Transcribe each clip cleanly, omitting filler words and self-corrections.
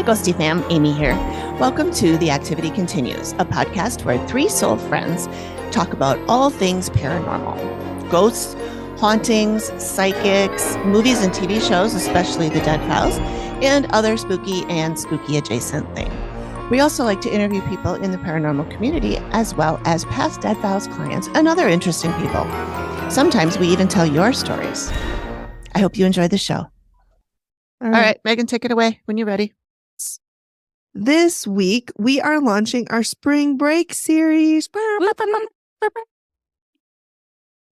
Ghosty fam, Amy here. Welcome to The Activity Continues, a podcast where three soul friends talk about all things paranormal. Ghosts, hauntings, psychics, movies and TV shows, especially The Dead Files, and other spooky and spooky adjacent things. We also like to interview people in the paranormal community, as well as past Dead Files clients and other interesting people. Sometimes we even tell your stories. I hope you enjoy the show. All right, Megan, take it away when you're ready. This week, we are launching our spring break series.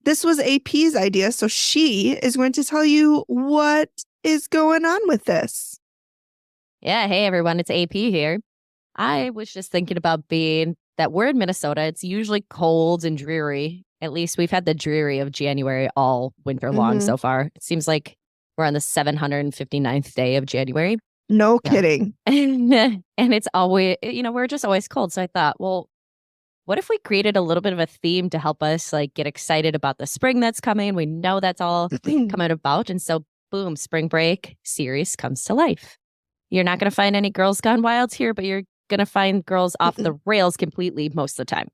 This was AP's idea, so she is going to tell you what is going on with this. Yeah, hey everyone, it's AP here. I was just thinking about that we're in Minnesota. It's usually cold and dreary. At least we've had the dreary of January all winter long so far. It seems like we're on the 759th day of January. No kidding. And it's always, we're just always cold. So I thought, well, what if we created a little bit of a theme to help us get excited about the spring that's coming? We know that's all coming about. And so, boom, spring break series comes to life. You're not going to find any Girls Gone Wild here, but you're going to find girls off the rails completely most of the time.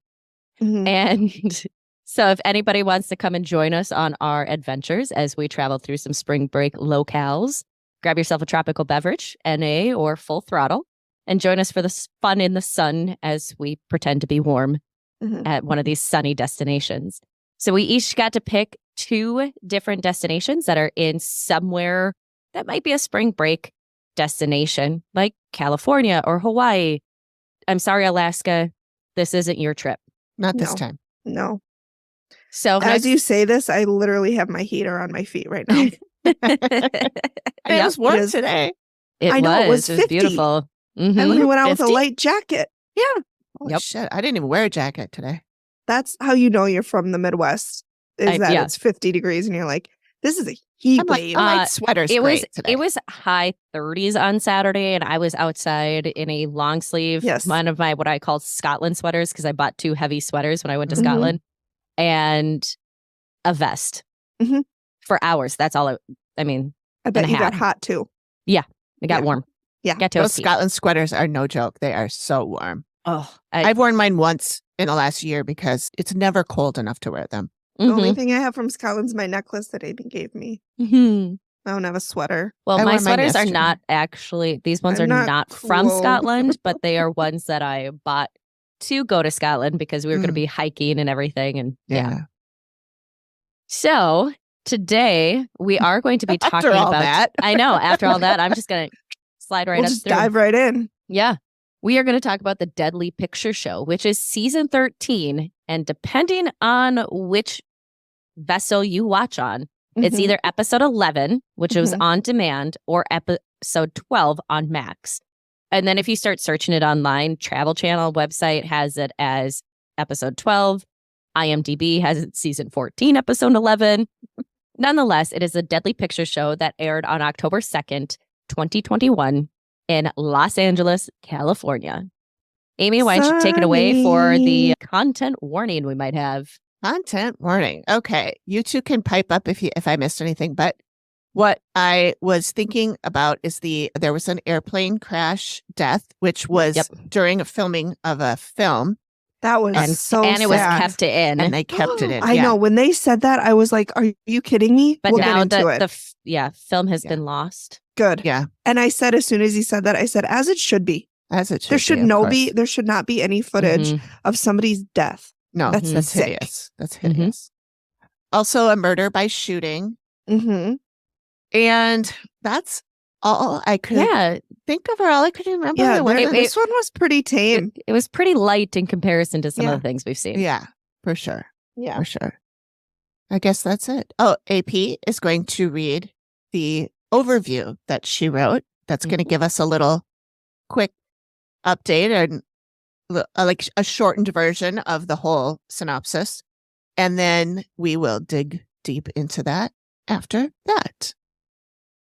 And so if anybody wants to come and join us on our adventures as we travel through some spring break locales, grab yourself a tropical beverage, NA or full throttle, and join us for the fun in the sun as we pretend to be warm at one of these sunny destinations. So we each got to pick 2 different destinations that are in somewhere that might be a spring break destination, like California or Hawaii. I'm sorry, Alaska, this isn't your trip. Not this time. No. So as you say this, I literally have my heater on my feet right now. It was warm today. I know, it was 50. Beautiful. I only went out with a light jacket. Yeah. Oh, shit. I didn't even wear a jacket today. That's how you know you're from the Midwest, it's 50 degrees and you're like, this is a heat wave. My sweater's great today. It was high 30s on Saturday, and I was outside in a long sleeve, one of my what I call Scotland sweaters, because I bought 2 heavy sweaters when I went to Scotland, and a vest for hours. That's all I bet you got hot too. Yeah, it got warm. Yeah, got those Scotland sweaters are no joke. They are so warm. Oh, I've worn mine once in the last year because it's never cold enough to wear them. The only thing I have from Scotland's my necklace that Amy gave me. I don't have a sweater. Well, my sweaters are not actually, these ones are not from Scotland, but they are ones that I bought to go to Scotland because we were going to be hiking and everything. And yeah. So today we are going to be talking about that. I know, after all that, I'm just going to slide right up just through. Dive right in. Yeah. We are going to talk about the Deadly Picture Show, which is season 13. And depending on which vessel you watch on, it's either episode 11, which was on demand, or episode 12 on Max. And then if you start searching it online, Travel Channel website has it as episode 12. IMDb has it season 14, episode 11. Nonetheless, it is a Deadly Picture Show that aired on October 2nd, 2021 in Los Angeles, California. Amy, why don't you take it away for the content warning we might have? Content warning. Okay. You two can pipe up if I missed anything. But what I was thinking about is there was an airplane crash death, which was during a filming of a film. That was so sad. And it was kept in. And they kept it in. I know. When they said that, I was like, are you kidding me? But we'll now get into it. Film has been lost. Good. Yeah. And I said, as soon as he said that, I said, as it should be. As it should there should not be any footage of somebody's death. No, that's hideous. That's hideous. Also, a murder by shooting. And that's all I could think of, or all I could remember. Yeah, this one was pretty tame. It was pretty light in comparison to some of the things we've seen. Yeah, for sure. Yeah, for sure. I guess that's it. Oh, AP is going to read the overview that she wrote. That's going to give us a little quick update and like a shortened version of the whole synopsis. And then we will dig deep into that after that.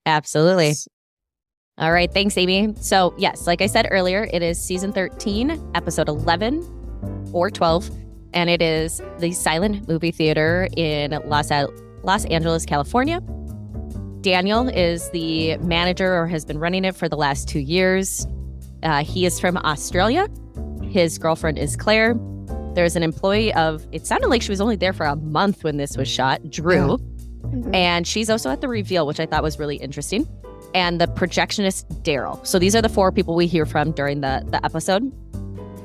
Absolutely. All right. Thanks, Amy. So yes, like I said earlier, it is season 13, episode 11 or 12. And it is the Silent Movie Theater in Los Angeles, California. Daniel is the manager or has been running it for the last 2 years. He is from Australia. His girlfriend is Claire. There's an employee of, it sounded like she was only there for a month when this was shot, Drew. Mhm. And she's also at the reveal, which I thought was really interesting. And the projectionist, Daryl. So these are the 4 people we hear from during the episode.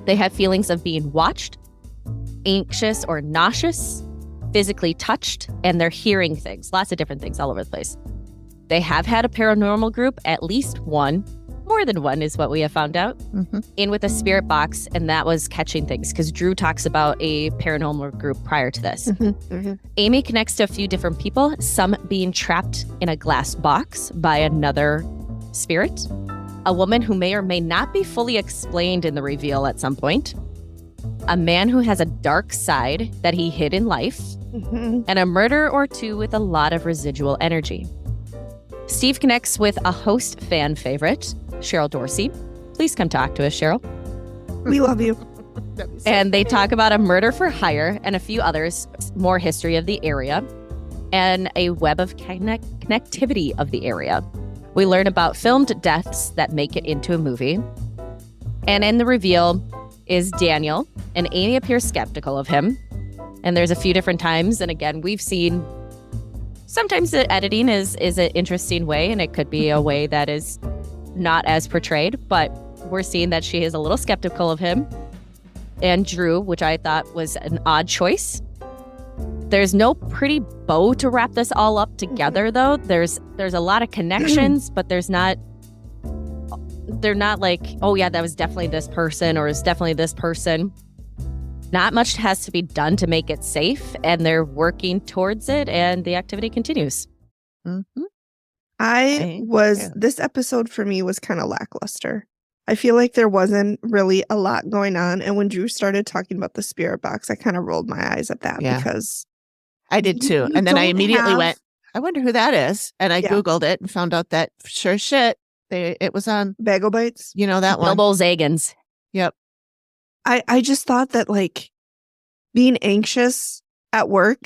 They have feelings of being watched, anxious or nauseous, physically touched, and they're hearing things, lots of different things all over the place. They have had a paranormal group, at least one, more than one is what we have found out, in with a spirit box, and that was catching things because Drew talks about a paranormal group prior to this. Amy connects to a few different people, some being trapped in a glass box by another spirit, a woman who may or may not be fully explained in the reveal at some point, a man who has a dark side that he hid in life, and a murder or 2 with a lot of residual energy. Steve connects with a host fan favorite, Cheryl Dorsey. Please come talk to us, Cheryl. We love you. And they talk about a murder for hire and a few others, more history of the area, and a web of connectivity of the area. We learn about filmed deaths that make it into a movie. And in the reveal is Daniel, and Amy appears skeptical of him. And there's a few different times, and again, we've seen sometimes the editing is an interesting way, and it could be a way that is not as portrayed, but we're seeing that she is a little skeptical of him. And Drew, which I thought was an odd choice. There's no pretty bow to wrap this all up together, though. There's a lot of connections, but they're not like, oh yeah, that was definitely this person or it's definitely this person. Not much has to be done to make it safe, and they're working towards it, and the activity continues. This episode for me was kind of lackluster. I feel like there wasn't really a lot going on. And when Drew started talking about the spirit box, I kind of rolled my eyes at that because I did too. And then I immediately went, I wonder who that is. And I Googled it and found out that sure shit, it was on Bagel Bites. You know that one. Bilbo Zagans. Yep. I just thought that like being anxious at work.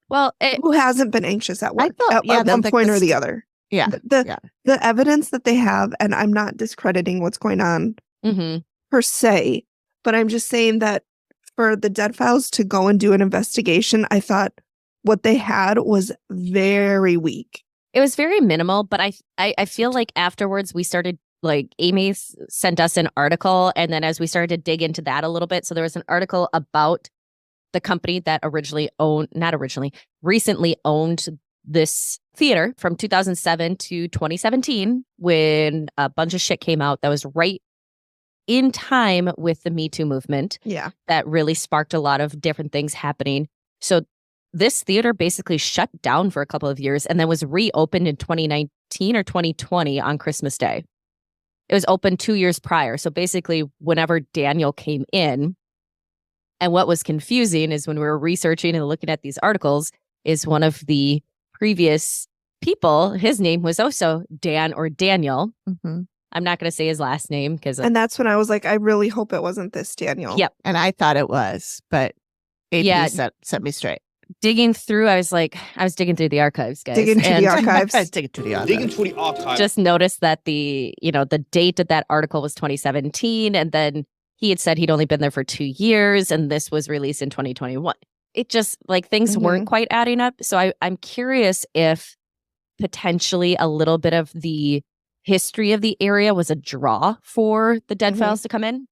Well, who hasn't been anxious at work at one like point or the other? Yeah. The evidence that they have, and I'm not discrediting what's going on per se, but I'm just saying that for the Dead Files to go and do an investigation, I thought what they had was very weak. It was very minimal, but I feel like afterwards we started, like Amy sent us an article, and then as we started to dig into that a little bit, so there was an article about the company that recently owned this theater from 2007 to 2017 when a bunch of shit came out that was right in time with the Me Too movement. Yeah. That really sparked a lot of different things happening. So this theater basically shut down for a couple of years and then was reopened in 2019 or 2020 on Christmas Day. It was open 2 years prior. So basically whenever Daniel came in, and what was confusing is when we were researching and looking at these articles is one of the previous people, his name was also Dan or Daniel. I'm not going to say his last name because... And that's when I was like, I really hope it wasn't this Daniel. Yep. And I thought it was, but AP set me straight. Digging through, I was digging through the archives, guys. Digging through the archives. Digging through the archives. Just noticed that the date of that article was 2017, and then he had said he'd only been there for 2 years, and this was released in 2021. It just, like, things weren't quite adding up. So I'm curious if potentially a little bit of the history of the area was a draw for the Dead Files to come in.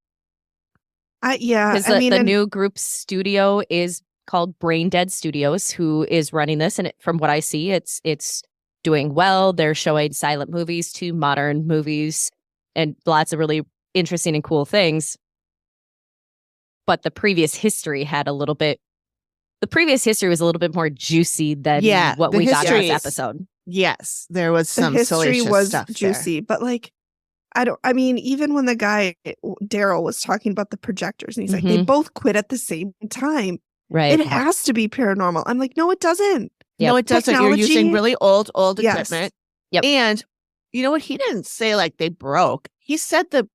Because the new group's studio is called Brain Dead Studios, who is running this. And from what I see, it's doing well. They're showing silent movies to modern movies and lots of really interesting and cool things. But the previous history was a little bit more juicy than what we got in this episode. Yes, there was some history was stuff juicy, but like, even when the guy, Daryl, was talking about the projectors and he's like, they both quit at the same time. Right. It has to be paranormal. I'm like, no, it doesn't. Yep. No, it doesn't. You're using really old equipment. Yep. And you know what? He didn't say like they broke. He said the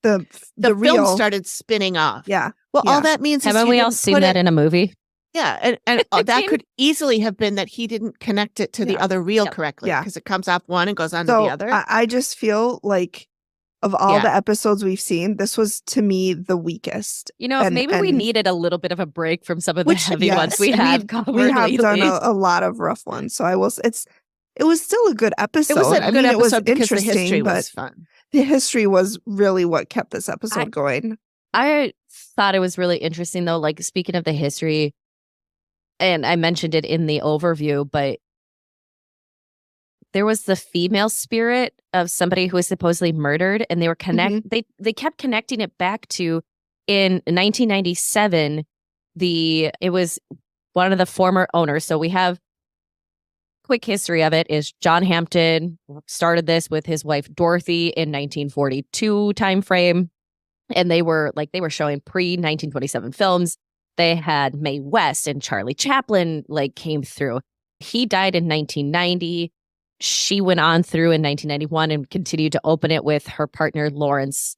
film reel started spinning off. Yeah. Well, all that means is haven't we all seen that in a movie? Yeah, and that could easily have been that he didn't connect it to the other reel correctly because it comes off one and goes on to the other. I just feel like of all the episodes we've seen, this was to me the weakest. You know, maybe we needed a little bit of a break from some of the heavy ones we have covered We have lately. done a lot of rough ones. So it was still a good episode. It was a good episode because the interesting, history but was fun. The history was really what kept this episode going. I thought it was really interesting, though, like, speaking of the history, and I mentioned it in the overview, but there was the female spirit of somebody who was supposedly murdered, and they were they kept connecting it back to, in 1997, it was one of the former owners. So we have quick history of it is John Hampton started this with his wife Dorothy in 1942 timeframe, and they were showing pre-1927 films. They had Mae West and Charlie Chaplin came through. He died in 1990. She went on through in 1991 and continued to open it with her partner Lawrence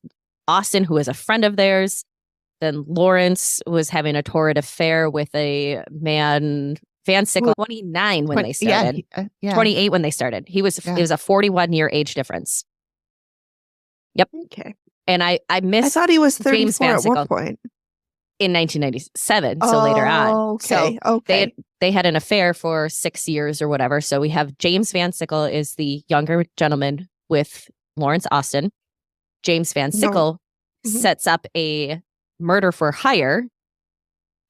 Austin, who is a friend of theirs. Then Lawrence was having a torrid affair with a man, Van Sickle, 29 when they started. 28 when they started. It was a 41-year age difference. Yep. Okay. And I missed. I thought he was 34 at one point. In 1997, so later on. Okay. So they had an affair for 6 years or whatever. So we have James Van Sickle is the younger gentleman with Lawrence Austin. James Van Sickle sets up a murder for hire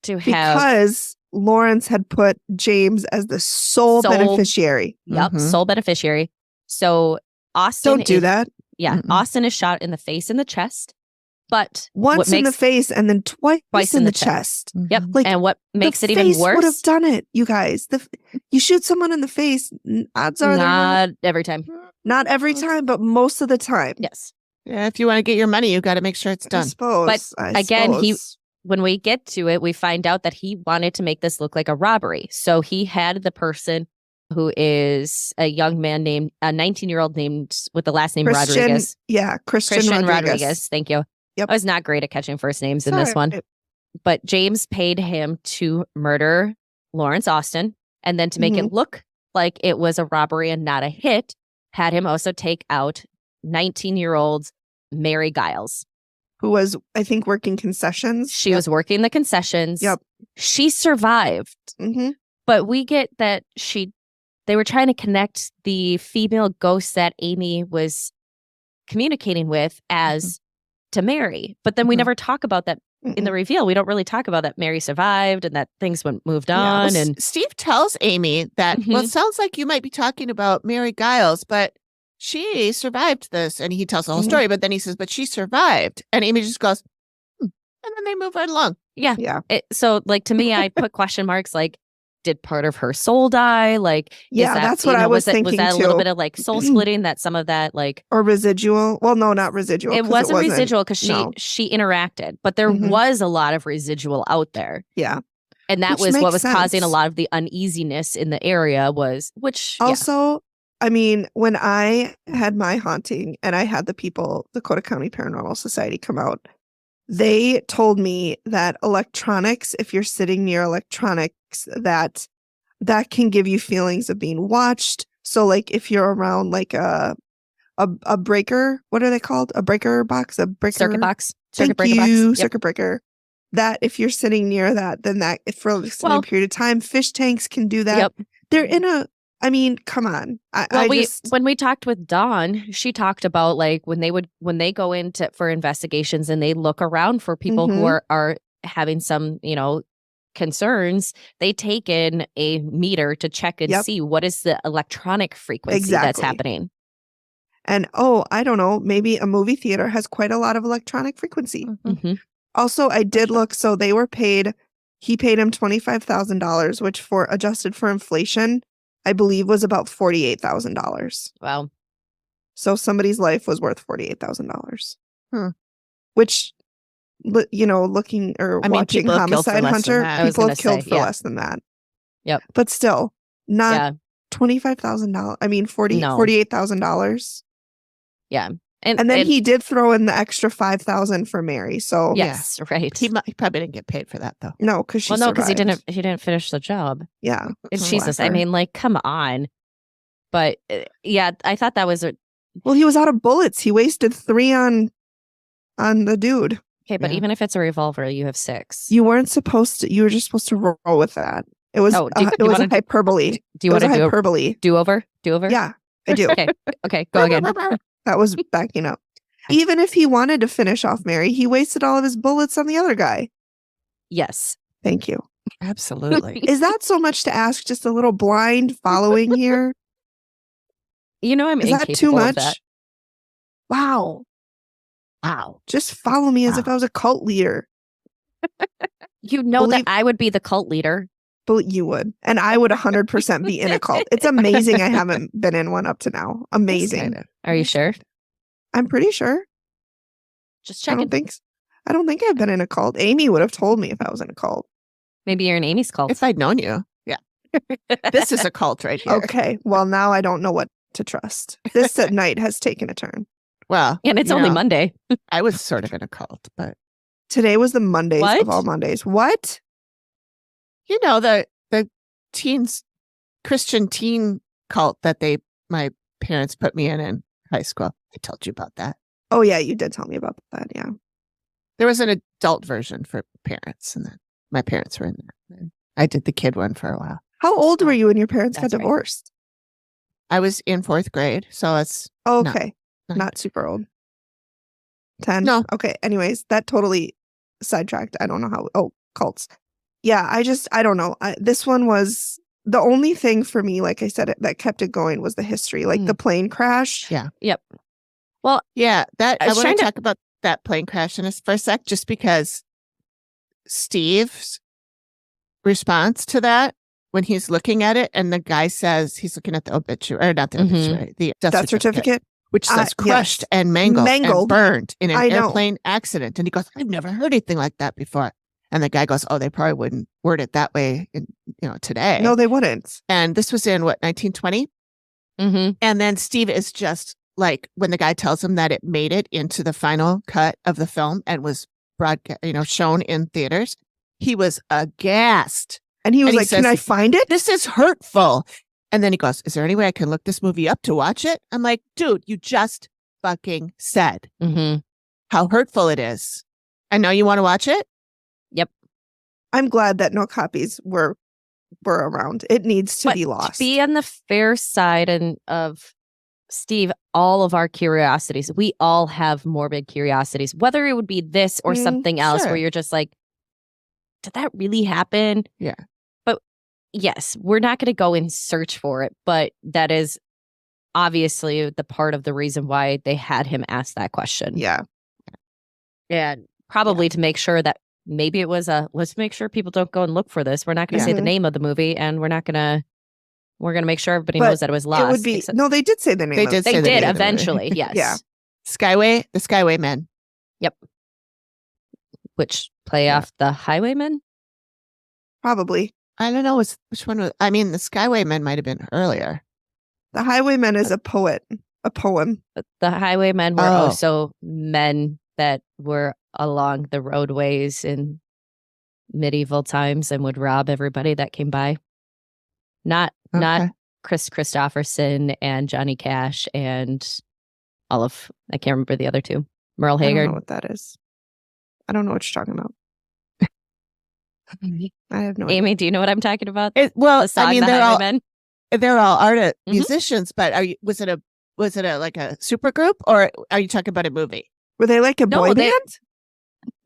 because Lawrence had put James as the sole beneficiary. Yep, sole beneficiary. So Austin don't do that. Yeah, Austin is shot in the face and the chest. But once in the face and then twice in the chest. Yep. And what makes it even worse? Would have done it, you guys. You shoot someone in the face, odds are not every time. Not every time, but most of the time. Yes. Yeah, if you want to get your money, you got to make sure it's done. But again, when we get to it, we find out that he wanted to make this look like a robbery. So he had the person who is a young man named, a 19-year-old named with the last name Rodriguez. Yeah, Christian Rodriguez. Thank you. Yep. I was not great at catching first names in this one. But James paid him to murder Lawrence Austin, and then to make it look like it was a robbery and not a hit, had him also take out 19-year-old Mary Giles. Who was, I think, working concessions. She was working the concessions. Yep. She survived. But we get that they were trying to connect the female ghost that Amy was communicating with as to Mary. But then we never talk about that in the reveal. We don't really talk about that Mary survived and that things moved on. Well, and Steve tells Amy that, well, it sounds like you might be talking about Mary Giles, but she survived this. And he tells the whole story, but then he says, but she survived. And Amy just goes, and then they move right along. Yeah. Yeah. So to me, I put question marks did part of her soul die? That's what I was thinking was that too. A little bit of soul splitting that some of that or residual? Well, no, not residual. It wasn't residual because she interacted, but there was a lot of residual out there. Yeah. And that was what was causing a lot of the uneasiness in the area also, I mean, when I had my haunting and I had the Dakota County Paranormal Society come out, they told me that electronics, if you're sitting near electronics, that can give you feelings of being watched. So if you're around a breaker, what are they called? A breaker box? A breaker? Circuit box. Circuit breaker box. Yep. Circuit breaker. That if you're sitting near that, then that for a certain period of time, fish tanks can do that. Yep. They're I mean, come on. When we talked with Dawn, she talked about when they go into for investigations and they look around for people who are having some, concerns, they take in a meter to check and see what is the electronic frequency that's happening. And I don't know, maybe a movie theater has quite a lot of electronic frequency. Also, I did look, so he paid him $25,000, which adjusted for inflation, I believe was about $48,000. Wow. So somebody's life was worth $48,000. Which, looking or watching Homicide Hunter, people have killed for less than that. Yep. But still, not $25,000. I mean, $48,000. Yeah. And then he did throw in the extra $5,000 for Mary. So yes, right. He probably didn't get paid for that though. No, because he didn't finish the job. Yeah. Jesus, I mean, come on. But I thought that was Well, he was out of bullets. He wasted 3 on the dude. Okay, but even if it's a revolver, you have 6. You weren't supposed to. You were just supposed to roll with that. It was. It was a hyperbole. Do you want to do hyperbole? Do over? Yeah, I do. Okay, go again. That was backing up. Even if he wanted to finish off Mary, he wasted all of his bullets on the other guy. Yes. Thank you. Absolutely. Is that so much to ask? Just a little blind following here? You know, I'm Is that too incapable of much? that. Wow. Wow. Just follow me as if I was a cult leader. You know that I would be the cult leader. But you would. And I would 100% be in a cult. It's amazing I haven't been in one up to now. Amazing. Are you sure? I'm pretty sure. Just checking. I don't think I've been in a cult. Amy would have told me if I was in a cult. Maybe you're in Amy's cult. If I'd known you. Yeah. This is a cult right here. Okay. Well, now I don't know what to trust. This night has taken a turn. Well, and it's only Monday. I was sort of in a cult, but today was the Mondays of all Mondays. What? You know, the teens, Christian teen cult that my parents put me in high school. I told you about that. Oh yeah, you did tell me about that. Yeah. There was an adult version for parents, and then my parents were in there. I did the kid one for a while. How old were you when your parents got divorced? I was in 4th grade, so it's okay. Not super old. 10? No. Okay. Anyways, that totally sidetracked. I don't know how. Oh, cults. Yeah, I don't know. This one was the only thing for me, like I said, that kept it going was the history, like the plane crash. Yeah. Yep. Well, yeah, that I want to talk about that plane crash for a sec, just because Steve's response to that when he's looking at it and the guy says he's looking at the obituary, or not the obituary, the death certificate. Which says crushed and mangled and burned in an airplane accident. And he goes, I've never heard anything like that before. And the guy goes, oh, they probably wouldn't word it that way today. No, they wouldn't. And this was in, 1920? Mm-hmm. And then Steve is just like, when the guy tells him that it made it into the final cut of the film and was shown in theaters, he was aghast. And he was like, can I find it? This is hurtful. And then he goes, is there any way I can look this movie up to watch it? I'm like, dude, you just fucking said how hurtful it is. I know you want to watch it. Yep. I'm glad that no copies were around. It needs to be lost. To be on the fair side of Steve, all of our curiosities, we all have morbid curiosities, whether it would be this or something else where you're just like, did that really happen? Yeah. Yes, we're not going to go and search for it, but that is obviously the part of the reason why they had him ask that question. Yeah. And probably to make sure that maybe it was let's make sure people don't go and look for this. We're not going to say the name of the movie, and we're going to make sure everybody knows that it was lost. It would be, no, they did say the name. They did eventually, yes. Yeah. The Skywaymen. Yep. Which play off the Highwaymen? Probably. I don't know which one was. I mean, the Skywaymen might have been earlier. The Highwaymen is a poem. The Highwaymen were also men that were along the roadways in medieval times and would rob everybody that came by. Not Chris Christopherson and Johnny Cash and I can't remember the other two. Merle Haggard. I don't know what that is. I don't know what you're talking about. I have no idea. Amy, do you know what I'm talking about? They're all musicians, but was it a like a super group, or are you talking about a movie? Were they like a boy band?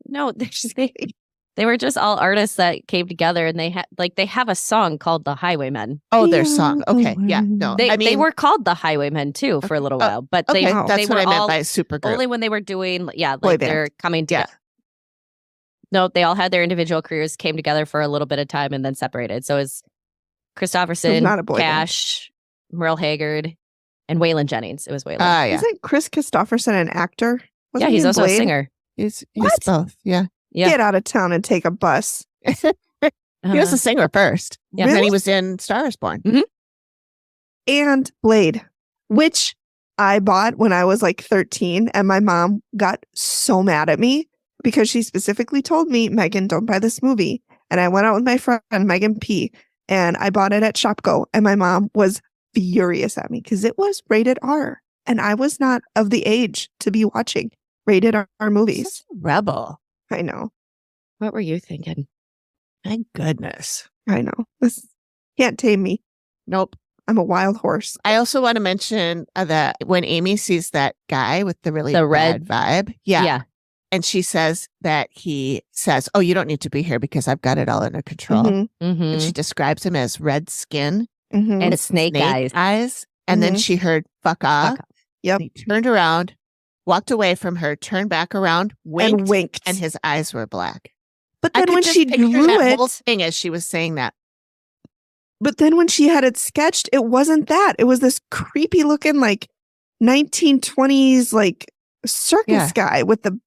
No, they were just all artists that came together, and they have a song called The Highwaymen. Oh, their song. Okay, yeah, no, they were called The Highwaymen too for a little while, but that's what I meant by a super group. Only when they were doing they're coming together. Yeah. No, they all had their individual careers, came together for a little bit of time, and then separated. So it's Christopherson, Cash, Merle Haggard, and Waylon Jennings. It was Waylon. Yeah. Isn't Chris Christopherson an actor? Yeah, he's also a singer. He's both. Yeah. Get out of town and take a bus. He was a singer first. Yeah. Really? And then he was in Star is Born. Mm-hmm. And Blade, which I bought when I was like 13, and my mom got so mad at me because she specifically told me, Megan, don't buy this movie. And I went out with my friend, Megan P., and I bought it at Shopko, and my mom was furious at me because it was rated R. and I was not of the age to be watching rated R movies. Such a rebel. I know. What were you thinking? My goodness. I know. This can't tame me. Nope. I'm a wild horse. I also want to mention that when Amy sees that guy with the really red bad vibe. Yeah. And she says that he says, oh, you don't need to be here because I've got it all under control. Mm-hmm. And she describes him as red skin And snake eyes. And then she heard, fuck off. Yep. He turned around, walked away from her, turned back around, winked. And his eyes were black. But then when she drew that it, whole thing as she was saying that. but then when she had it sketched, it wasn't that. It was this creepy looking like 1920s like circus guy with the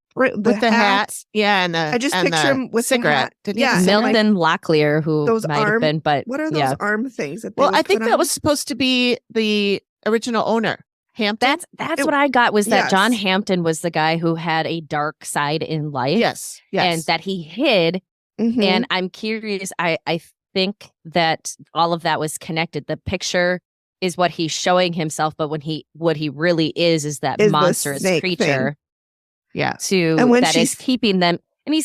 hat. Yeah, and I just picture him with cigarette. Milton Locklear, who those might have been, but what are those arm things? That I think that was supposed to be the original owner, Hampton. That's what I got was that John Hampton was the guy who had a dark side in life. Yes. And that he hid. Mm-hmm. And I'm curious. I think that all of that was connected. The picture is what he's showing himself, but what he really is that monstrous creature. Thing. Yeah. That is keeping them. And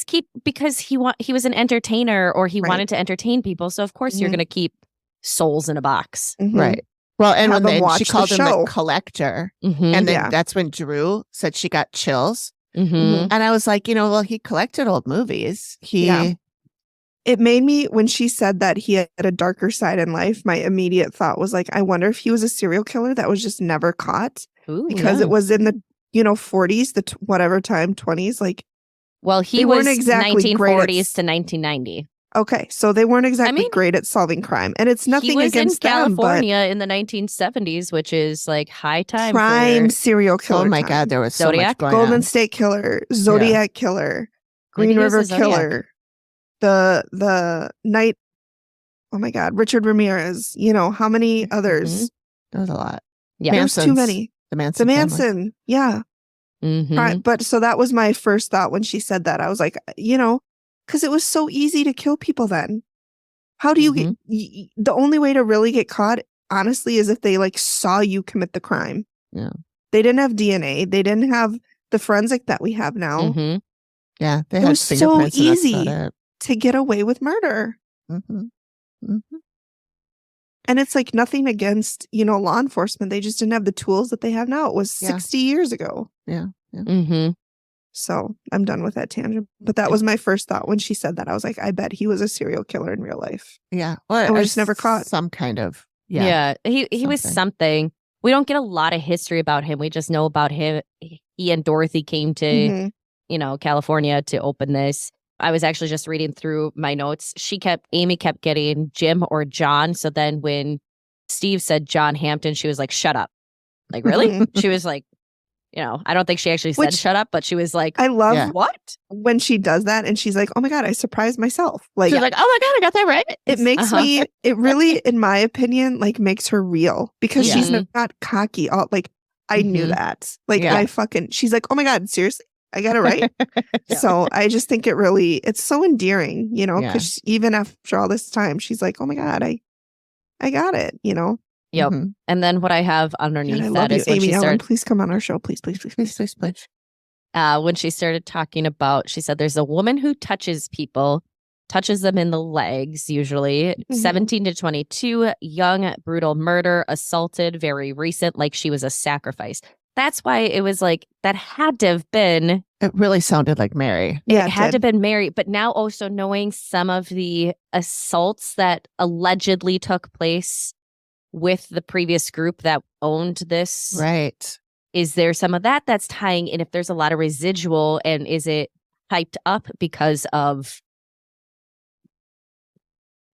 because he was an entertainer or he wanted to entertain people. So of course you're going to keep souls in a box. Mm-hmm. Right. Well, and when she called him the collector, and then that's when Drew said she got chills. And I was like, he collected old movies. It made me, when she said that he had a darker side in life, my immediate thought was like, I wonder if he was a serial killer that was just never caught. Because it was in the 40s, whatever time, 20s, like. Well, he was exactly 1940s to 1990. Okay, so they weren't exactly great at solving crime, and it's nothing against them. He was in California in the 1970s, which is like high time crime serial killer. Oh my God, there was so much going Golden on. State Killer, Zodiac Killer, Green River Killer, the night. Oh my God, Richard Ramirez. How many others? There was a lot. Yeah, there's too many. The Manson. Family. Yeah. Right, but so that was my first thought when she said that. I was like, because it was so easy to kill people then. How do you get, the only way to really get caught, honestly, is if they like saw you commit the crime. Yeah. They didn't have DNA. They didn't have the forensic that we have now. Yeah. It was so easy to get away with murder. And it's like nothing against, law enforcement. They just didn't have the tools that they have now. It was 60 years ago. Yeah. So I'm done with that tangent. But that was my first thought when she said that. I was like, I bet he was a serial killer in real life. Yeah. Well, and we're just never caught. Some kind of. Yeah. He was something. We don't get a lot of history about him. We just know about him. He and Dorothy came to, California to open this. I was actually just reading through my notes. Amy kept getting Jim or John. So then when Steve said John Hampton, she was like, shut up. Like, really? She was like, I don't think she actually said shut up, but she was like, I love what? When she does that and she's like, oh my God, I surprised myself. Like, she's like, oh my God, I got that right. It makes me, it really, in my opinion, like makes her real because she's not cocky. Like, I knew that. Like, she's like, oh my God, seriously? I got it right. So I just think it's so endearing, because even after all this time, she's like, oh my God, I got it, Yep. And then what I have underneath that is when Amy she Ellen, started, please come on our show. Please. When she started talking about, she said, there's a woman who touches people, touches them in the legs, usually 17 to 22, young, brutal murder, assaulted, very recent, like she was a sacrifice. That's why it was like, that had to have been. It really sounded like Mary. It had to have been Mary. But now also knowing some of the assaults that allegedly took place with the previous group that owned this. Right. Is there some of that that's tying in if there's a lot of residual, and is it hyped up because of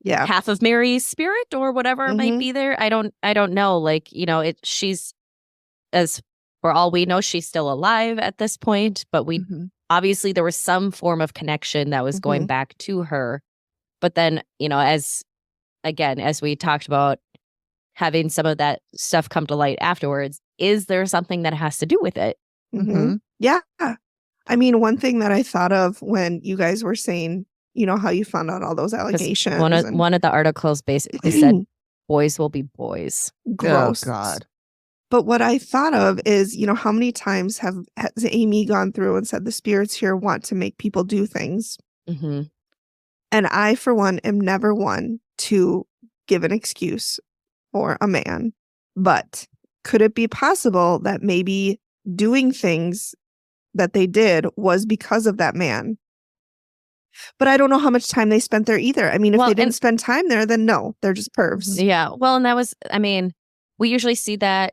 half of Mary's spirit or whatever it might be there? I don't know. Like, she's, as for all we know, she's still alive at this point, but we obviously there was some form of connection that was going back to her. But then, as we talked about, having some of that stuff come to light afterwards, is there something that has to do with it? Yeah. I mean, one thing that I thought of when you guys were saying, how you found out all those allegations. One of the articles basically said, boys will be boys. Gross. Oh, God. But what I thought of is, how many times has Amy gone through and said the spirits here want to make people do things? Mm-hmm. And I, for one, am never one to give an excuse for a man. But could it be possible that maybe doing things that they did was because of that man? But I don't know how much time they spent there either. I mean, if they didn't spend time there, then no, they're just pervs. Yeah. Well, and that was, we usually see that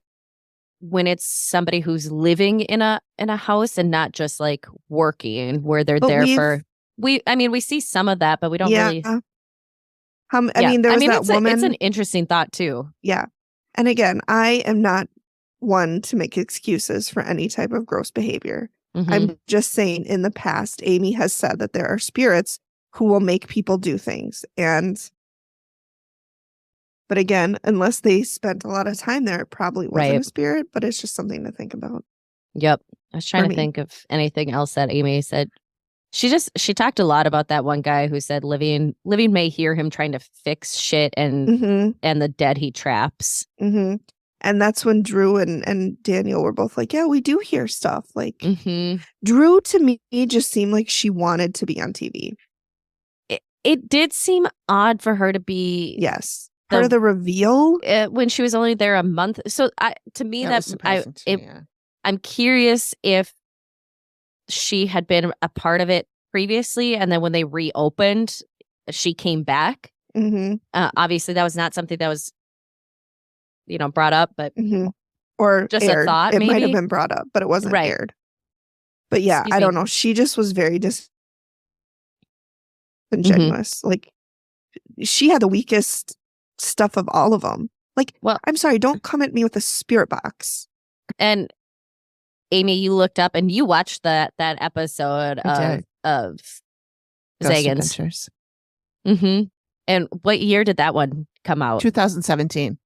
when it's somebody who's living in a house and not just like working, where they're there for. We see some of that, but we don't really. I mean, there was that woman. It's an interesting thought too. Yeah. And again, I am not one to make excuses for any type of gross behavior. Mm-hmm. I'm just saying, in the past, Amy has said that there are spirits who will make people do things. But again, unless they spent a lot of time there, it probably wasn't a spirit, but it's just something to think about. Yep. I was trying to think of anything else that Amy said. She talked a lot about that one guy who said living may hear him trying to fix shit and the dead he traps. Mm-hmm. And that's when Drew and Daniel were both like, yeah, we do hear stuff. Like, Drew, to me, just seemed like she wanted to be on TV. It did seem odd for her to be... Yes. Part of the reveal. When she was only there a month. So, to me, I'm curious if she had been a part of it previously, and then when they reopened, she came back. Mm-hmm. Obviously, that was not something that was brought up, but or just aired. A thought. It maybe might have been brought up, but it wasn't aired. But yeah, I don't know. She just was very disingenuous. Like, she had the weakest stuff of all of them. Like, well, I'm sorry, don't come at me with a spirit box. And Amy, you looked up and you watched that episode of Zagans. Mm-hmm. And what year did that one come out? 2017.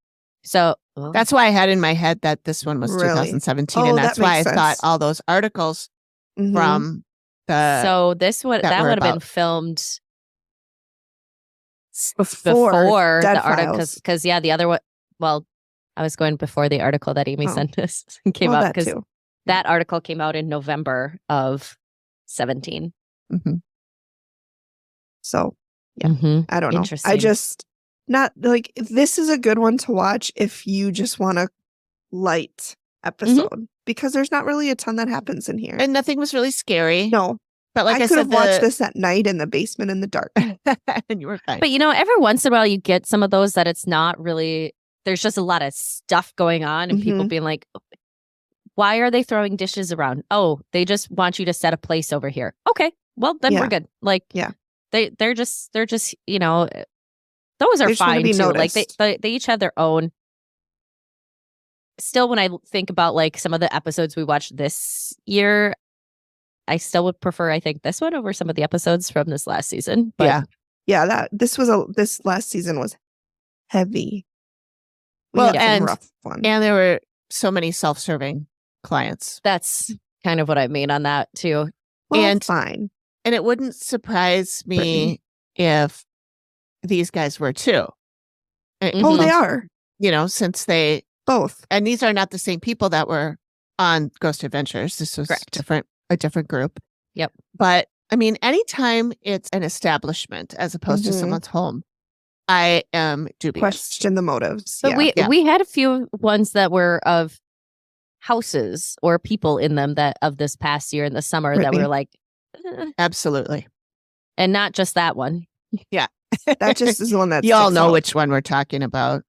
So that's why I had in my head that this one was 2017, and that's why I thought all those articles from the. So that would have been filmed before the article, because the other one. Well, I was going before the article that Amy sent us came out, because that article came out in November of 17. Mm-hmm. So I don't know. Interesting. I just. Not like, this is a good one to watch if you just want a light episode, because there's not really a ton that happens in here. And nothing was really scary. No. But like I could have watched this at night in the basement in the dark. And you were fine. But every once in a while you get some of those that it's not really, there's just a lot of stuff going on and people being like, why are they throwing dishes around? Oh, they just want you to set a place over here. Okay, well then we're good. Like, they're just those are fine too. Noticed. Like they each have their own. Still, when I think about like some of the episodes we watched this year, I still would prefer, I think, this one over some of the episodes from this last season. But this last season was heavy. And there were so many self-serving clients. That's kind of what I mean on that too. Well, fine. And it wouldn't surprise me if these guys were too. Oh, they are. Since they both. And these are not the same people that were on Ghost Adventures. This was a different group. Yep. But I mean, anytime it's an establishment as opposed to someone's home, I am dubious. Question the motives. But we had a few ones that were of houses or people in them that of this past year in the summer that were like, absolutely. And not just that one. Yeah. That just is the one that you all know which one we're talking about.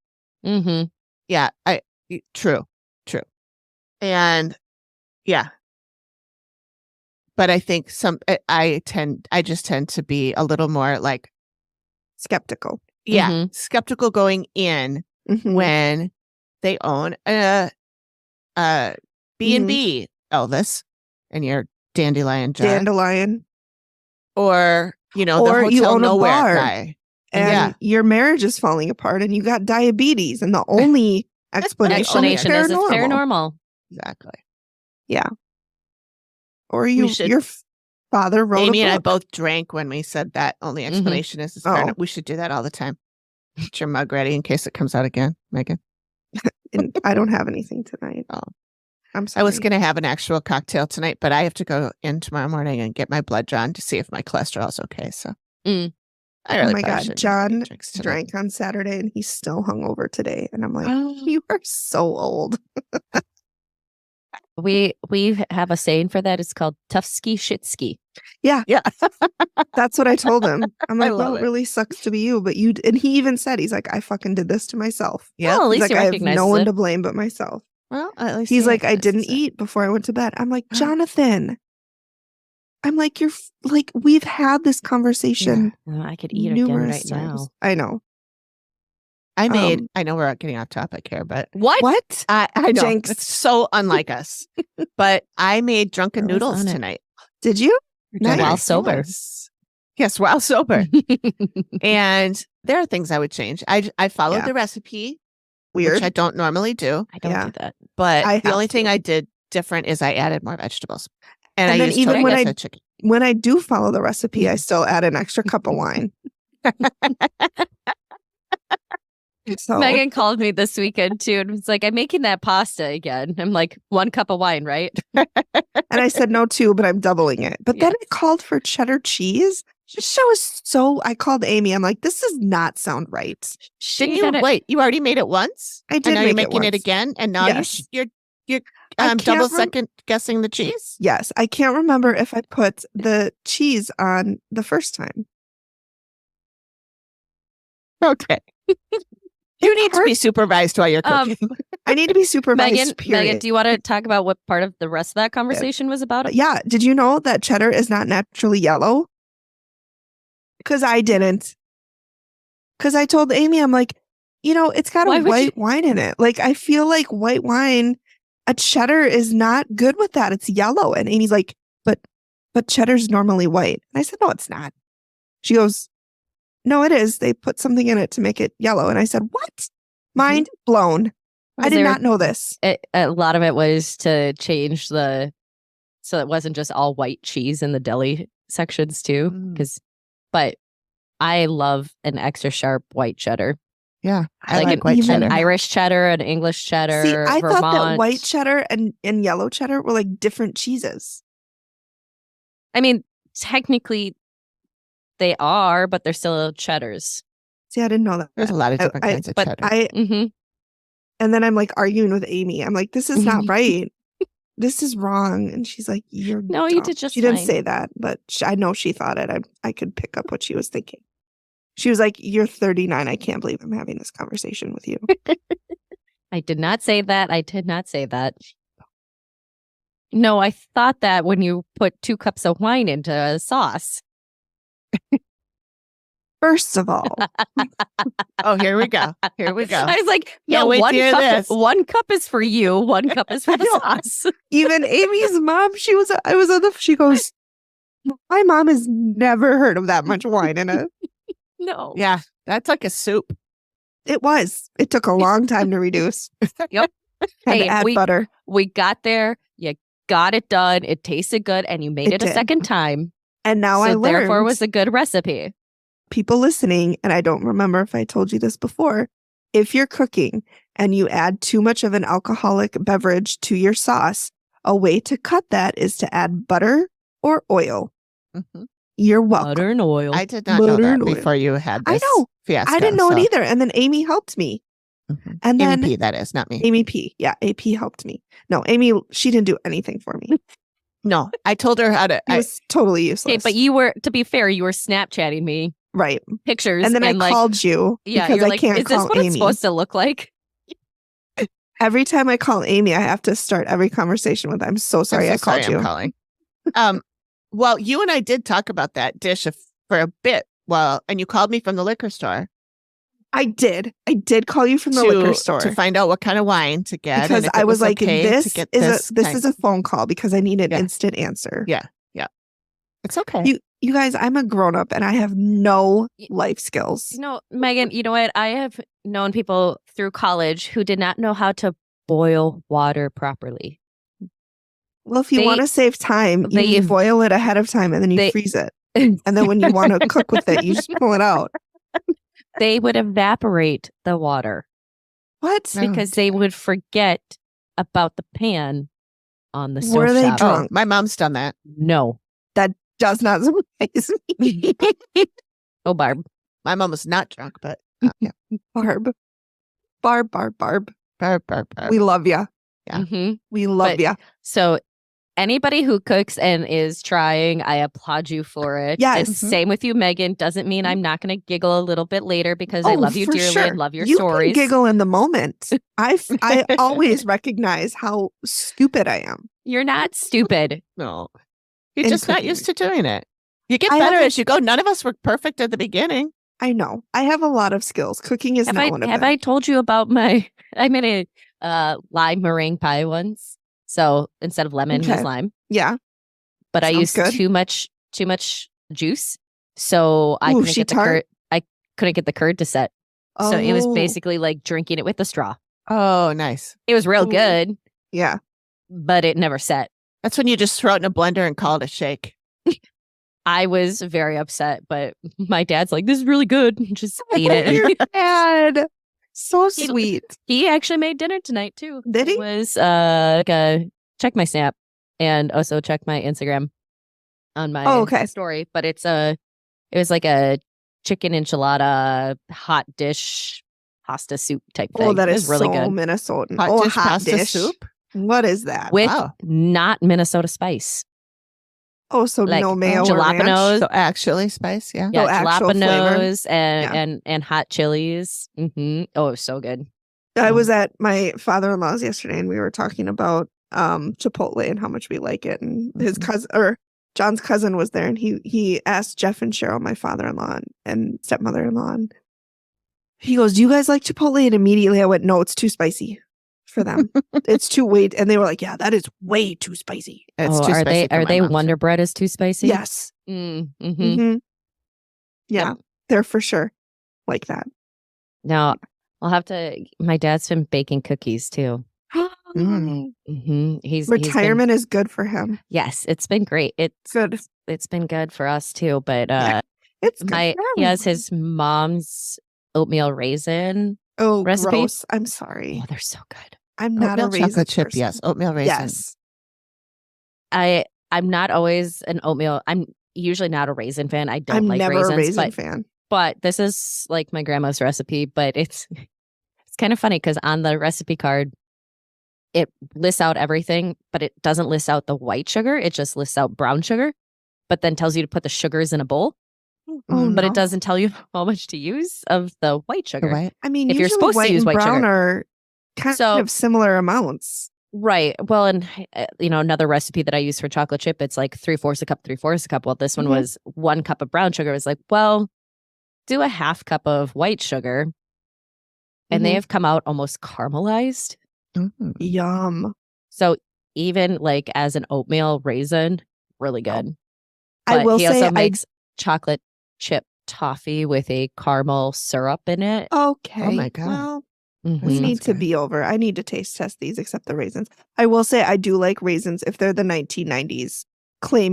Mm-hmm. Yeah. True. And yeah. But I think I just tend to be a little more like skeptical. Yeah. Skeptical going in when they own a B&B, Elvis, and your Dandelion Jar. Dandelion. Or, the Hotel you own Nowhere a bar guy. And your marriage is falling apart and you got diabetes, and the only explanation is paranormal. Exactly. Yeah. Or your father wrote Amy a book. and I both drank when we said that only explanation is paranormal. We should do that all the time. Get your mug ready in case it comes out again, Megan. and I don't have anything tonight. Oh. I'm sorry. I was going to have an actual cocktail tonight, but I have to go in tomorrow morning and get my blood drawn to see if my cholesterol is okay. So, I really oh my God, shouldn't John have drinks tonight. drank on Saturday and he's still hungover today. And I'm like, you are so old. We have a saying for that. It's called tough ski, shit ski. Yeah. That's what I told him. I'm like, well, love it it. really sucks to be you, but you. And he even said, he's like, I fucking did this to myself. Yeah. Well, at He's least like, he I have recognizes no one it. to blame but myself. Well, at least He's he like, I didn't recognizes it. eat before I went to bed. I'm like, Jonathan. I'm like, you're like, we've had this conversation. Oh, I could eat again numerous right times. now. I know. I know we're getting off topic here, but What? I know. Jinx. It's so unlike us. But I made drunken Girls noodles on it. tonight. Did you? While Nice. sober. Yes, while sober. And there are things I would change. I followed Yeah. the recipe, Weird. which I don't normally do. I don't Yeah. do that. But I the have only thing to. I did different is I added more vegetables. And I then used even tortillas when and chicken. When I do follow the recipe, I still add an extra cup of wine. So Megan called me this weekend too and was like, I'm making that pasta again. I'm like, 1 cup of wine, right? and I said no too, but I'm doubling it. But then it called for cheddar cheese. Just shows so. I called Amy. I'm like, this does not sound right. Didn't you? Wait, you already made it once? I did And now make you're making it it once. again? And now Yes. you're I can't double second guessing the cheese? Yes, I can't remember if I put the cheese on the first time. Okay. You need to be supervised while you're cooking. I need to be supervised. Megan, do you want to talk about what part of the rest of that conversation was about? Yeah. Did you know that cheddar is not naturally yellow? Because I didn't. Because I told Amy, I'm like, it's got a white wine in it. Like, I feel like white wine, a cheddar is not good with that. It's yellow. And Amy's like, but cheddar's normally white. And I said, no, it's not. She goes, no, it is. They put something in it to make it yellow. And I said, what? Mind blown. I did not know this. A lot of it was to change so it wasn't just all white cheese in the deli sections too. But I love an extra sharp white cheddar. Yeah, I like white cheddar. An Irish cheddar, an English cheddar. See, I Vermont. thought that white cheddar and yellow cheddar were like different cheeses. I mean, technically they are, but they're still cheddars. See, I didn't know that. There's a lot of different kinds of cheddar. And then I'm like arguing with Amy. I'm like, this is not right. This is wrong. And she's like, you're No, dumb. you did just She didn't fine. say that, but I know she thought it. I could pick up what she was thinking. She was like, you're 39. I can't believe I'm having this conversation with you. I did not say that. I did not say that. No, I thought that when you put 2 cups of wine into a sauce. First of all. Oh, here we go. Here we go. I was like, Yeah, one cup is for you. 1 cup is for the sauce. Even Amy's mom, she goes, my mom has never heard of that much wine in it. No. Yeah, that's like a soup. It was. It took a long time to reduce. Yep. Had to add butter. We got there. You got it done. It tasted good, and you made it a did. second time. And now I learned. Therefore, it was a good recipe. People listening, and I don't remember if I told you this before, if you're cooking and you add too much of an alcoholic beverage to your sauce, a way to cut that is to add butter or oil. You're welcome. Butter and oil. I did not know that before you had this fiasco. I didn't know it either. And then Amy helped me. And then Amy P, that is, not me. Amy P. Yeah, AP helped me. No, Amy, she didn't do anything for me. No, I told her how to. It was totally useless. Okay, but you were, to be fair, you were Snapchatting me. Right. Pictures. And then I called you because I can't is this call what Amy. it's supposed to look like? Every time I call Amy, I have to start every conversation with, I'm so sorry I called you. I'm calling. Well, you and I did talk about that dish for a bit. Well, and you called me from the liquor store. I did call you from the liquor store to find out what kind of wine to get. Because I was like, okay this is a phone call because I need an instant answer. Yeah. It's okay. You guys, I'm a grown up and I have no life skills. No, Megan, you know what? I have known people through college who did not know how to boil water properly. Well, if you want to save time, you boil it ahead of time and then you freeze it. And then when you want to cook with it, you just pull it out. They would evaporate the water. What? because they would forget about the pan on the stove Were they top. drunk? My mom's done that. No. That does not surprise me. Oh, Barb. My mom was not drunk, but yeah. Barb. Barb. We love ya. Yeah. Mm-hmm. We love ya. So anybody who cooks and is trying, I applaud you for it. Yes. And same with you, Megan. Doesn't mean I'm not going to giggle a little bit later because I love you for dearly sure. and love your you stories. Can giggle in the moment. I always recognize how stupid I am. You're not stupid. No. You're In just not cooking. used to doing it. You get I better haven't- as you go. None of us were perfect at the beginning. I know. I have a lot of skills. Cooking is not one of Have them. I told you about I made a lime meringue pie once. So instead of lemon, Okay. use lime. Yeah. But I Sounds used good. too much juice. So I Ooh, couldn't she get the tart? curd. I couldn't get the curd to set. So it was Oh, basically like drinking it with a straw. Oh, nice. It was real Ooh. good, yeah. but it never set. That's when you just throw it in a blender and call it a shake. I was very upset, but my dad's like, "This is really good. Just eat it." Your dad. So He- sweet. He actually made dinner tonight too. Did he? It was check my Snap and also check my Instagram on my okay. story. But it was like a chicken enchilada hot dish pasta soup type thing. Oh, that it is was really so good Minnesotan. Hot oh, dish hot pasta dish soup? What is that? with Wow. not Minnesota spice. Oh, so like no mayo or ranch? jalapenos. So actually spice, yeah. Yeah, Oh, actual flavor. jalapenos and hot chilies. Mm-hmm. Oh, it was so good. I was at my father-in-law's yesterday and we were talking about Chipotle and how much we like it. And his cousin or John's cousin was there and he asked Jeff and Cheryl, my father-in-law and stepmother-in-law. And he goes, "Do you guys like Chipotle?" And immediately I went, "No, it's too spicy for them. It's too weight." And they were like, "Yeah, that is way too spicy." It's too are spicy for are my they mom, too. Wonder Bread is too spicy? Yes. Mm-hmm. Mm-hmm. Yeah, Yep. they're for sure like that. Now I'll have to. My dad's been baking cookies too. Mm. Mm-hmm. Retirement is good for him. Yes, it's been great. Good. It's been good for us too. But Yeah, it's good for he has everyone. his mom's oatmeal raisin. Oh, recipe. gross. I'm sorry. Oh, they're so good. I'm not a Oatmeal raisin chocolate chip, person. yes. Oatmeal raisin. Yes. I'm not always an oatmeal. I'm usually not a raisin fan. I don't I'm like never raisins, a raisin but fan. but this is like my grandma's recipe. But it's kind of funny because on the recipe card, it lists out everything, but it doesn't list out the white sugar. It just lists out brown sugar, but then tells you to put the sugars in a bowl. Oh, Mm. But no. it doesn't tell you how much to use of the white sugar. Right. I mean, if you're usually supposed to white use and white brown sugar. are kind So- of similar amounts. Right. Well, and another recipe that I use for chocolate chip, it's like 3/4 a cup, 3/4 a cup. Well, this one Mhm. was 1 cup of brown sugar. I was like, well, do a 1/2 cup of white sugar. And they Mhm. have come out almost caramelized. Mm. Yum. So even like as an oatmeal raisin, really good. I But will he say also makes chocolate chip toffee with a caramel syrup in it. okay. Oh my God. Well, Mhm. we need sounds to good. be over. I need to taste test these except the raisins. I will say I do like raisins if they're the 1990s clay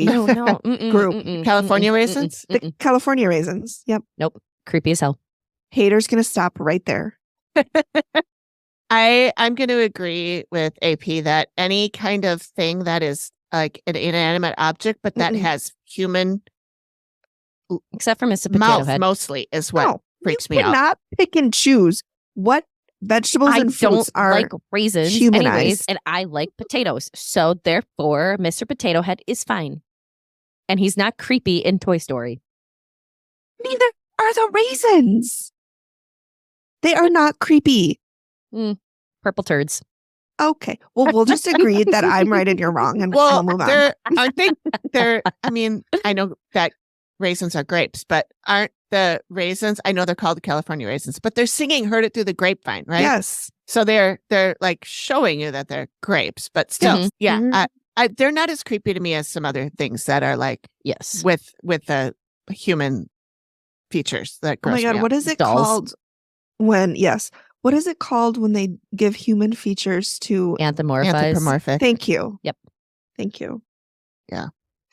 No, no. Mm-mm, Group. mm-mm, California mm-mm, raisins? mm-mm, the mm-mm. California raisins. Yep. Nope. Creepy as hell. Haters gonna stop right there. I'm going to agree with AP that any kind of thing that is like an inanimate object, but that Mm-mm. has human Except for Mr. Potato mouth Head. mostly is what No, freaks you me out. cannot pick and choose what vegetables I and fruits don't are like raisins anyways, humanized. and I like potatoes. So therefore, Mr. Potato Head is fine. And he's not creepy in Toy Story. Neither are the raisins. They are not creepy. Purple turds. Okay. Well, we'll just agree that I'm right and you're wrong, and Well, we'll move on. aren't they? I mean, I know that raisins are grapes, but aren't the raisins? I know they're called California raisins, but they're singing "Heard It Through the Grapevine," right? Yes. So they're like showing you that they're grapes, but still, Mhm. yeah, Mhm. they're not as creepy to me as some other things that are like Yes. with the human features that Oh gross my me God. out. What is it Dolls. called when, yes. What is it called when they give human features to? Anthropomorphize. Anthropomorphic. Thank you. Yep. Thank you.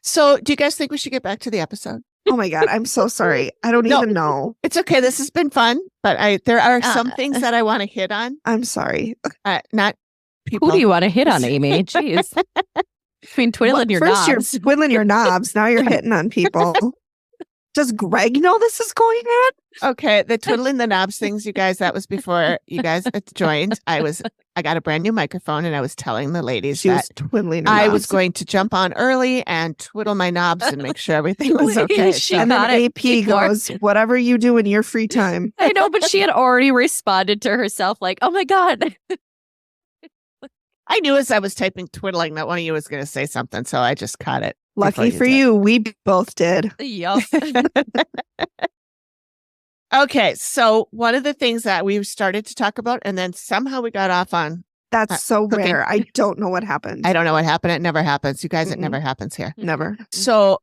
So, do you guys think we should get back to the episode? Oh my God, I'm so sorry. I don't even know. It's okay. This has been fun, but there are some things that I want to hit on. I'm sorry. Not people. Who do you want to hit on, Amy? Jeez. Between twiddling your knobs. First you're twiddling your knobs. Now you're hitting on people. Does Greg know this is going on? Okay, the twiddling the knobs things, you guys, that was before you guys joined. I got a brand new microphone and I was telling the ladies was twiddling her I knobs. was going to jump on early and twiddle my knobs and make sure everything was okay. And then AP goes, whatever you do in your free time. I know, but she had already responded to herself like, oh my God. I knew as I was typing twiddling that one of you was going to say something, so I just caught it. Lucky for you, we both did. Yup. Okay, so one of the things that we started to talk about, and then somehow we got off on. That's so cooking. rare. I don't know what happened. I don't know what happened. It never happens. You guys, it never happens here. Never. So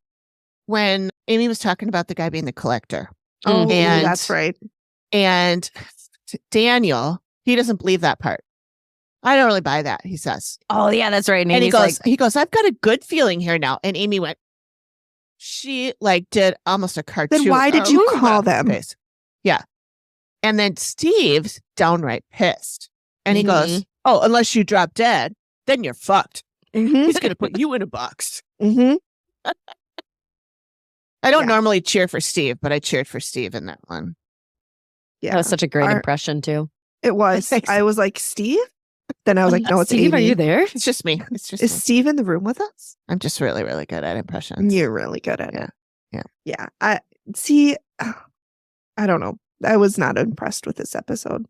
when Amy was talking about the guy being the collector. Oh, and, that's right. And Daniel, he doesn't believe that part. I don't really buy that, he says. Oh, yeah, that's right. And he goes, I've got a good feeling here now. And Amy went, she did almost a cartoon. Then why did you call them? Face. Yeah. And then Steve's downright pissed. And he goes, oh, unless you drop dead, then you're fucked. He's going to put you in a box. I don't normally cheer for Steve, but I cheered for Steve in that one. Yeah. That was such a great impression, too. It was. I was like, Steve? Then I was like, no, it's Steve, Amy. are you there? It's just me. Is Steve in the room with us? I'm just really, really good at impressions. You're really good at it. Yeah. Yeah. I see. I don't know. I was not impressed with this episode.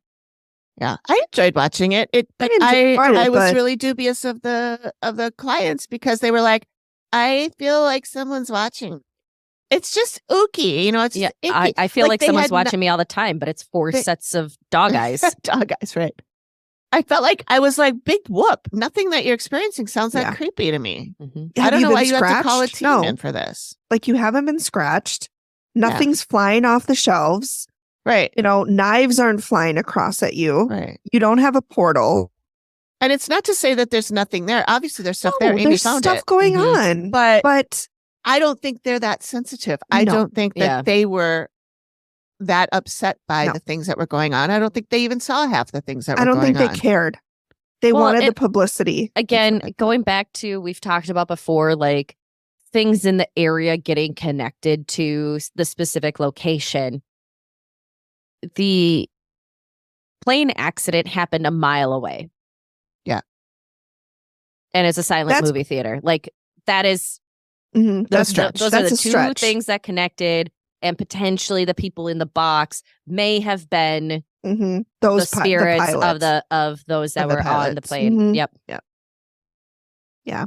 Yeah, I enjoyed watching it. I was really dubious of the clients because they were like, I feel like someone's watching. It's just ooky, it's yeah. icky. I feel like someone's watching me all the time, but it's four sets of dog eyes. Dog eyes, right? I felt like I was like, big whoop. Nothing that you're experiencing sounds that creepy to me. I don't know why you have to call a team in for this. Like you haven't been scratched. Nothing's flying off the shelves. Right. Knives aren't flying across at you. Right. You don't have a portal. And it's not to say that there's nothing there. Obviously, there's stuff there. Amy There's found stuff it. going on. But I don't think they're that sensitive. I don't think that they were that upset by the things that were going on. I don't think they even saw half the things that were going on. I don't think they cared. They wanted the publicity. Again, going back to, we've talked about before, like things in the area getting connected to the specific location. The plane accident happened a mile away. Yeah. And it's a silent movie theater. Like that is, those are the two things that connected. And potentially the people in the box may have been those the spirits of those that were on the plane. Yep. Yeah.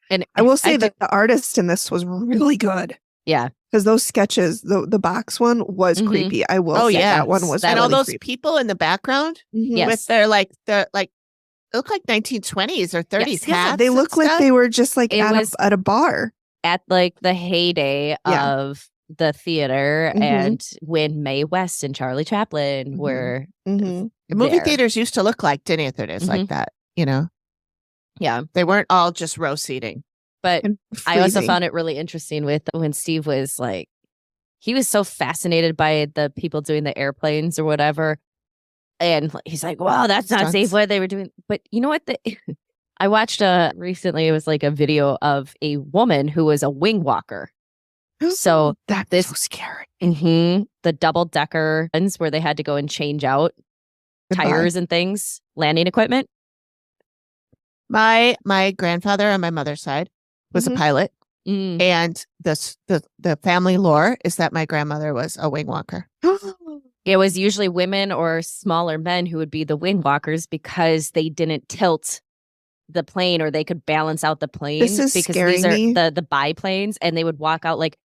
And I will say that the artist in this was really good. Yeah. Because those sketches, the box one was creepy. I will say that one was and really all those creepy. People in the background with their they look like 1920s or 30s hats. Yeah, they look like they were just like at a bar. At like the heyday of the theater and when Mae West and Charlie Chaplin were the movie theaters used to look like dinner theaters like that, Yeah. They weren't all just row seating. But I also found it really interesting with when Steve was like, he was so fascinated by the people doing the airplanes or whatever. And he's like, wow, that's not safe what they were doing. But you know what? I watched recently, it was like a video of a woman who was a wing walker. So that's so scary. The double-decker ones where they had to go and change out tires and things, landing equipment. My grandfather on my mother's side was a pilot, and the family lore is that my grandmother was a wing walker. It was usually women or smaller men who would be the wing walkers because they didn't tilt the plane or they could balance out the plane. This is because scaring these are me. the biplanes, and they would walk out like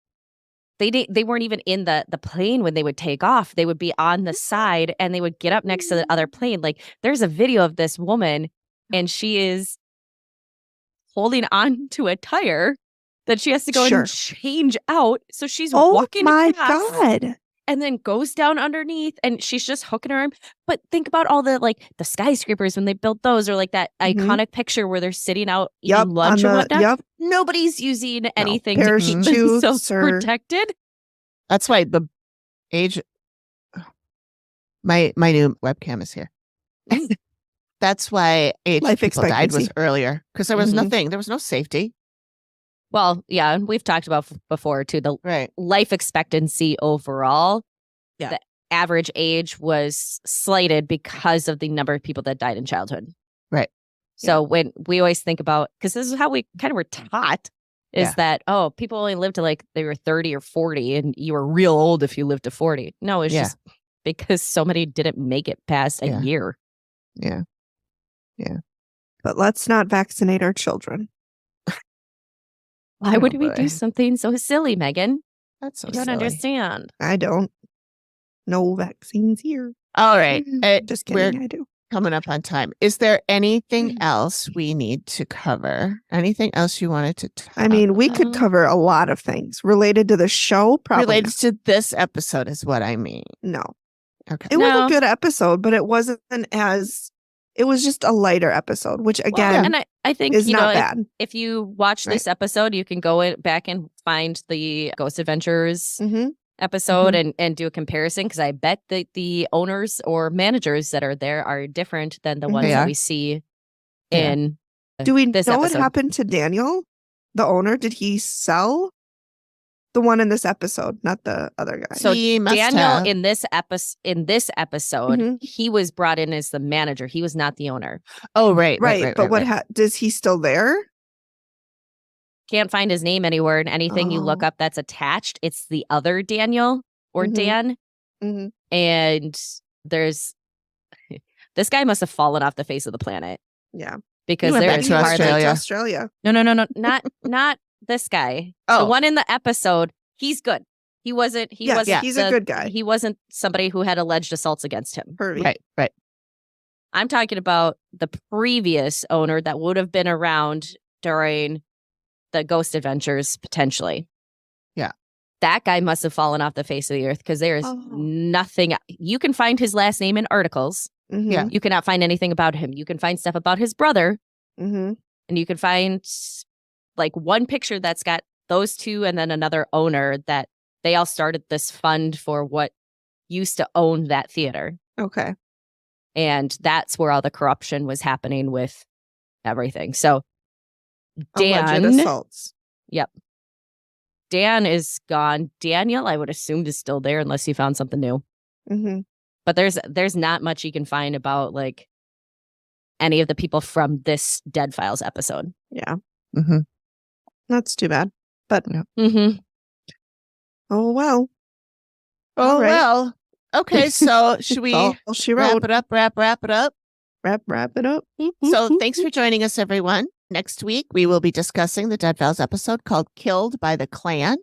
they weren't even in the plane when they would take off. They would be on the side and they would get up next to the other plane. Like there's a video of this woman and she is holding on to a tire that she has to go and change out. So she's walking across. God. And then goes down underneath and she's just hooking her arm. But think about all the the skyscrapers when they built those, or like that iconic picture where they're sitting out eating lunch or whatnot. Nobody's using anything to keep themselves protected. That's why the age. My new webcam is here. That's why age Life people died was expectancy. earlier because there was Mhm. nothing. There was no safety. Well, yeah, and we've talked about before too, the Right. life expectancy overall. Yeah. The average age was slighted because of the number of people that died in childhood. Right. So when we always think about, because this is how we kind of were taught, is Yeah. that, oh, people only lived to like they were 30 or 40 and you were real old if you lived to 40. No, it's Yeah. just because so many didn't make it past a Yeah. year. Yeah. But let's not vaccinate our children. Why Oh, would we boy. do something so silly, Megan? That's so I don't silly. understand. I don't. No vaccines here. All right. Just We're kidding. I do. coming up on time. Is there anything else we need to cover? Anything else you wanted to talk I mean, we could cover a lot of things related to the show. Probably related to this episode is what I mean. no. Okay. It was No. a good episode, but it wasn't as. It was just a lighter episode, which again And I think, is you not know, bad. if you watch this episode, you can go back and find the Ghost Adventures Mm-hmm. episode and do a comparison, because I bet that the owners or managers that are there are different than the ones They that are. we see Yeah. in Do we this know what episode. happened to Daniel, the owner? Did he sell? The one in this episode, not the other guy. So He must Daniel have. in this episode, Mhm. he was brought in as the manager. He was not the owner. Oh, right. right, but what does he still there? Can't find his name anywhere, and anything you look Oh. up that's attached, it's the other Daniel or Mhm. Dan. Mm-hmm. And there's this guy must have fallen off the face of the planet, Yeah, because went there back is to He went hardly back to Australia. Australia. no, not this guy. Oh. The one in the episode, he's good. He wasn't. He Yes, wasn't. he's a good guy. He wasn't somebody who had alleged assaults against him. Pervy. Right. I'm talking about the previous owner that would have been around during the Ghost Adventures, potentially. Yeah. That guy must have fallen off the face of the earth, because there is Oh. nothing. You can find his last name in articles. Mhm. Yeah. You cannot find anything about him. You can find stuff about his brother, Mhm. and you can find like one picture that's got those two and then another owner that they all started this fund for what used to own that theater. Okay. And that's where all the corruption was happening with everything. So Alleged Dan, assaults. Dan is gone. Daniel, I would assume, is still there unless he found something new. Mm-hmm. But there's not much you can find about like any of the people from this Dead Files episode. Yeah, Mm-hmm. that's too bad. But Mm-hmm. oh well. Oh, All right. well. Okay, so should we All she wrap wrote. it up? Wrap it up. Wrap it up. So thanks for joining us, everyone. Next week, we will be discussing the Dead Files episode called Killed by the Clan,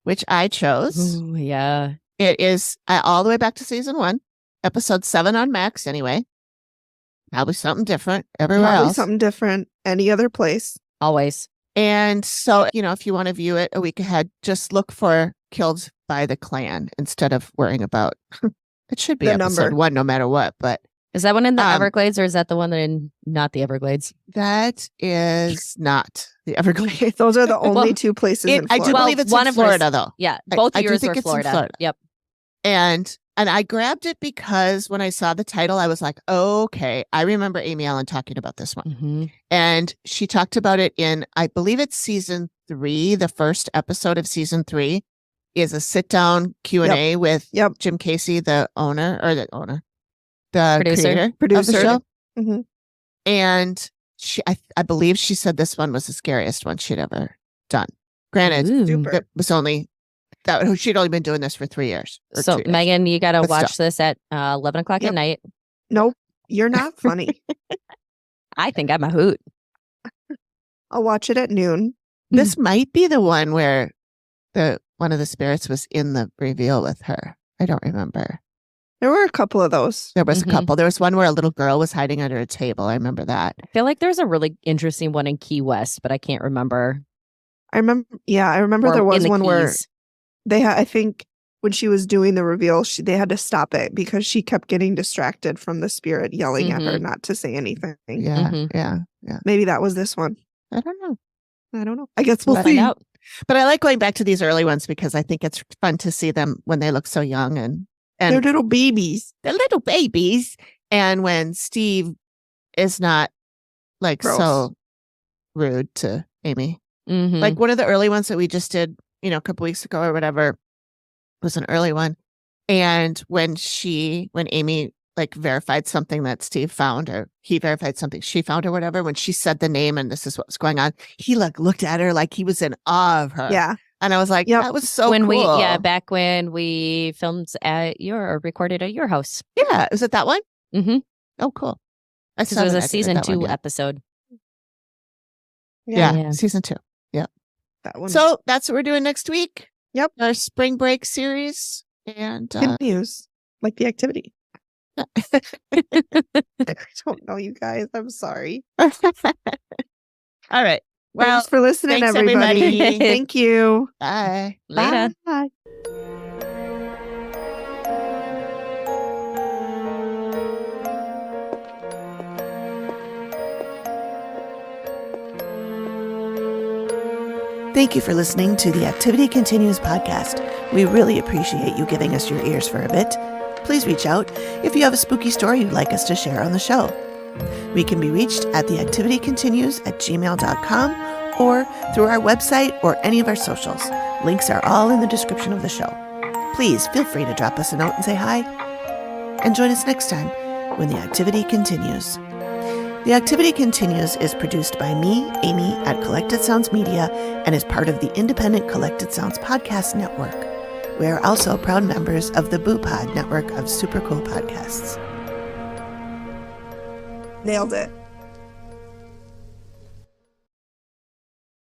which I chose. Ooh, yeah. It is all the way back to season 1, episode 7 on Max, anyway. Probably something different everywhere Probably else. something different. Any other place. Always. And so, if you want to view it a week ahead, just look for Killed by the Clan instead of worrying about it should be The episode number. 1 no matter what. But Is that one in the Um, Everglades, or is that the one in not the Everglades? that is not the Everglades. Those are the only Well, two places in I Florida. do Well, believe it's one in of hers- Florida, though. Yeah, I- both I of do yours think were it's in Florida. Florida. Yep. And I grabbed it because when I saw the title, I was like, oh, okay. I remember Amy Allen talking about this one. Mm-hmm. And she talked about it in, I believe it's season 3. The first episode of season 3 is a sit-down Q&A with Jim Casey, the Producer. creator of the Producer. show. Mhm. And I believe she said this one was the scariest one she'd ever done. Granted, Super. it was only that she'd only been doing this for 3 years. or So 2 years. Megan, you got to But watch still. this at 11 o'clock Yep. at night. Nope, you're not funny. I think I'm a hoot. I'll watch it at noon. This might be the one where one of the spirits was in the reveal with her. I don't remember. There were a couple of those. There was Mhm. a couple. There was one where a little girl was hiding under a table. I remember that. I feel like there's a really interesting one in Key West, but I can't remember. I remember. Yeah, I remember Or there in was the one where Keys. they had. I think when she was doing the reveal, they had to stop it because she kept getting distracted from the spirit yelling at her not to say anything. Yeah, Mhm. yeah. Maybe that was this one. I don't know. I don't know. I guess we'll Find see. out. But I like going back to these early ones because I think it's fun to see them when they look so young and they're little babies. They're little babies. And when Steve is not like Gross. so rude to Amy. Mm-hmm. Like one of the early ones that we just did, a couple weeks ago or whatever was an early one. And when Amy like verified something that Steve found, or he verified something she found or whatever, when she said the name and this is what was going on, he like looked at her like he was in awe of her. Yeah. And I was like, that was so cool. Back when we filmed recorded at your house. Yeah. Was it that one? Mm-hmm. Oh, cool. This was a season 2 episode. Yeah. Season 2. Yep. That one. So that's what we're doing next week. Yep. Our spring break series. And continues like the activity. I don't know, you guys. I'm sorry. All right. Well, thanks for listening, thanks, everybody. Thank you. Bye. Later. Bye. Thank you for listening to the Activity Continues podcast. We really appreciate you giving us your ears for a bit. Please reach out if you have a spooky story you'd like us to share on the show. We can be reached at theactivitycontinues@gmail.com or through our website or any of our socials. Links are all in the description of the show. Please feel free to drop us a note and say hi. And join us next time when the activity continues. The Activity Continues is produced by me, Amy, at Collected Sounds Media and is part of the independent Collected Sounds podcast network. We are also proud members of the Boo Pod network of super cool podcasts. Nailed it.